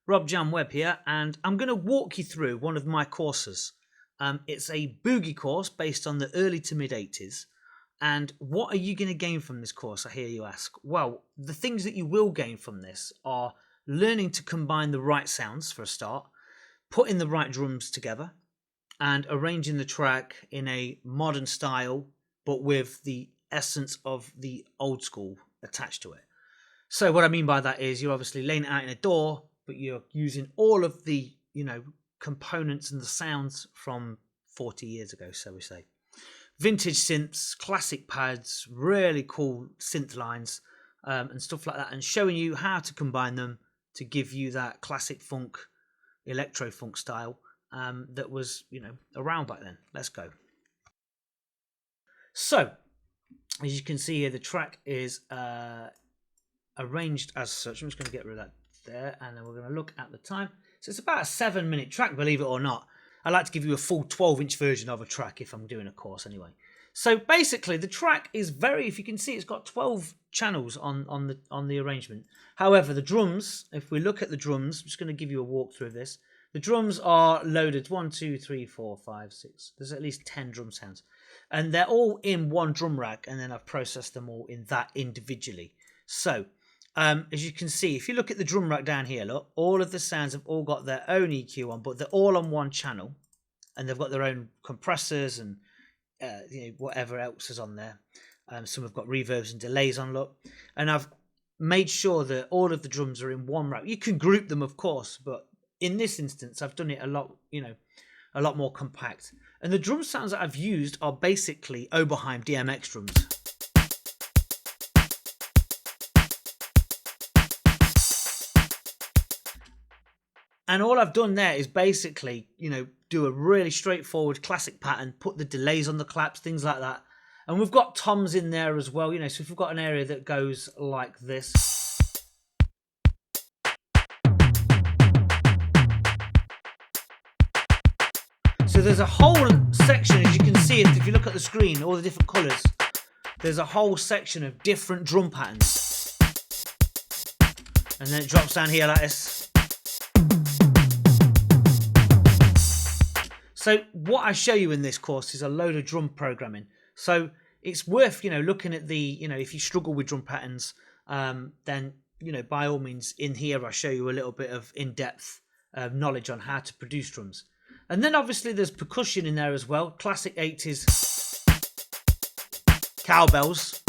Rob Jam Webb here, and I'm going to walk you through one of my courses. It's a boogie course based on the early to mid 80s. And what are you going to gain from this course, I hear you ask? Well, the things that you will gain from this are learning to combine the right sounds for a start, putting the right drums together, and arranging the track in a modern style, but with the essence of the old school attached to it. So what I mean by that is you're obviously laying it out in a DAW, but you're using all of the, components and the sounds from 40 years ago, so we say. Vintage synths, classic pads, really cool synth lines, and stuff like that, and showing you how to combine them to give you that classic funk, electro funk style that was, around back then. Let's go. So, as you can see here, the track is arranged as such. I'm just going to get rid of that there, and then we're going to look at the time. So it's about a 7-minute track, believe it or not. I like to give you a full 12-inch version of a track if I'm doing a course anyway. So basically, the track is if you can see, it's got 12 channels on the arrangement. However, the drums, if we look at the drums, I'm just going to give you a walkthrough of this. The drums are loaded 1, 2, 3, 4, 5, 6. There's at least 10 drum sounds. And they're all in one drum rack, and then I've processed them all in that individually. So, as you can see, if you look at the drum rack down here, look, all of the sounds have all got their own EQ on, but they're all on one channel, and they've got their own compressors and whatever else is on there. Some have got reverbs and delays on, look. And I've made sure that all of the drums are in one rack. You can group them, of course, but in this instance, I've done it a lot more compact. And the drum sounds that I've used are basically Oberheim DMX drums. And all I've done there is basically, do a really straightforward classic pattern, put the delays on the claps, things like that. And we've got toms in there as well, so if we've got an area that goes like this. So there's a whole section, as you can see, if you look at the screen, all the different colours, there's a whole section of different drum patterns. And then it drops down here like this. So what I show you in this course is a load of drum programming. So it's worth, looking at the, if you struggle with drum patterns, then, by all means in here, I show you a little bit of in-depth knowledge on how to produce drums. And then obviously there's percussion in there as well. Classic 80s cowbells.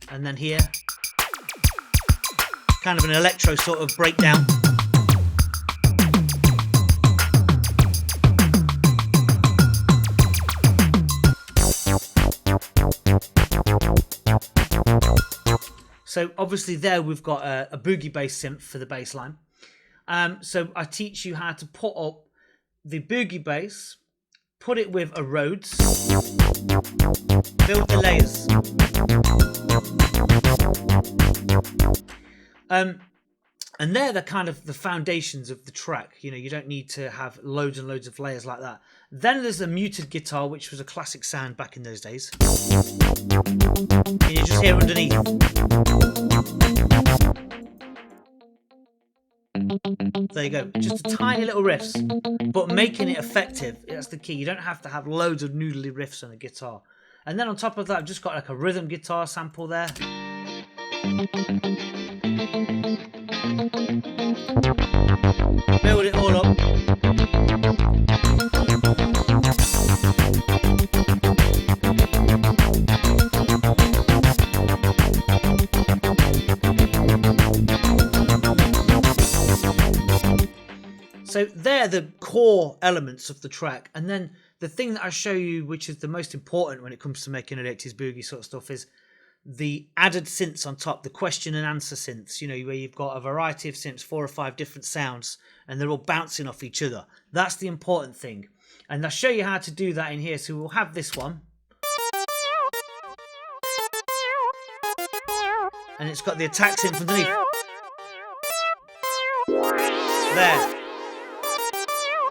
And then here, kind of an electro sort of breakdown. So obviously there we've got a boogie bass synth for the bass line. So I teach you how to put up the boogie bass, put it with a Rhodes, build the layers. And they're the kind of the foundations of the track. You don't need to have loads and loads of layers like that. Then there's a muted guitar, which was a classic sound back in those days. And you just hear underneath. There you go. Just a tiny little riffs, but making it effective. That's the key. You don't have to have loads of noodly riffs on a guitar. And then on top of that, I've just got like a rhythm guitar sample there. Build it all up. So they're the core elements of the track. And then the thing that I show you, which is the most important when it comes to making an 80s boogie sort of stuff, is the added synths on top, the question and answer synths, where you've got a variety of synths, 4 or 5 different sounds, and they're all bouncing off each other. That's the important thing. And I'll show you how to do that in here. So we'll have this one. And it's got the attack synth underneath. There.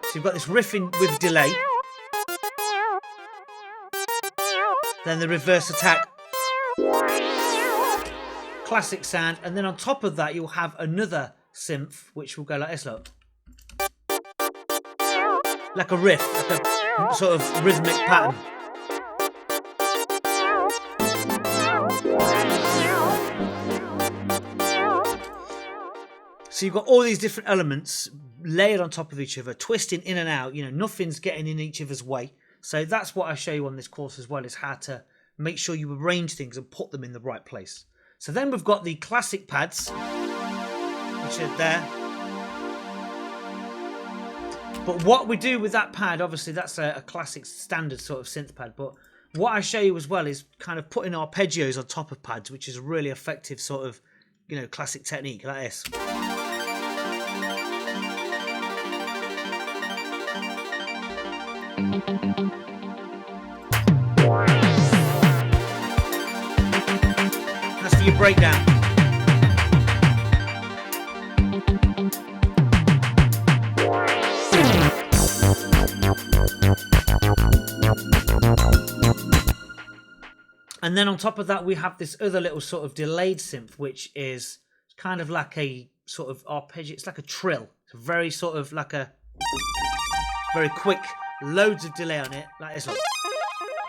So you've got this riffing with delay. Then the reverse attack. classic sound, and then on top of that you'll have another synth which will go like this, look. Like a riff, like a sort of rhythmic pattern. So you've got all these different elements layered on top of each other, twisting in and out, you know, nothing's getting in each other's way. So that's what I show you on this course as well, is how to make sure you arrange things and put them in the right place. So then we've got the classic pads, which are there. But what we do with that pad, obviously that's a classic standard sort of synth pad, but what I show you as well is kind of putting arpeggios on top of pads, which is a really effective sort of, you know, classic technique like this. That's for your breakdown. And then on top of that, we have this other little sort of delayed synth, which is kind of like a sort of arpeggio. It's like a trill. It's very sort of like a very quick, loads of delay on it, like this one.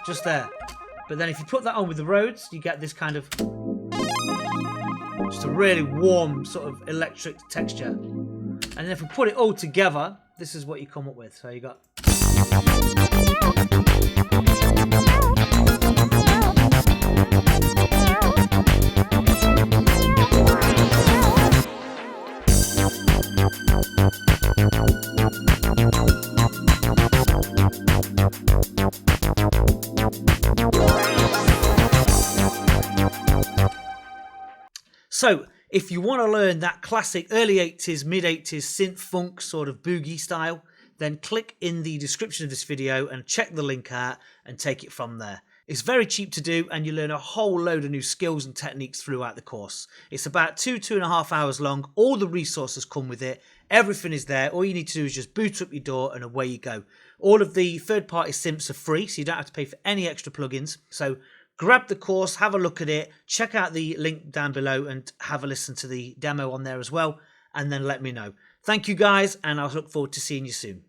Just there. But then if you put that on with the Rhodes, you get this kind of just a really warm sort of electric texture. And then if we put it all together, this is what you come up with. So you got. So, if you want to learn that classic early 80s, mid 80s synth funk sort of boogie style, then click in the description of this video and check the link out and take it from there. It's very cheap to do and you learn a whole load of new skills and techniques throughout the course. It's about 2.5 hours long. All the resources come with it. Everything is there. All you need to do is just boot up your DAW and away you go. All of the third-party synths are free, so you don't have to pay for any extra plugins. So grab the course, have a look at it, check out the link down below and have a listen to the demo on there as well, and then let me know. Thank you guys, and I look forward to seeing you soon.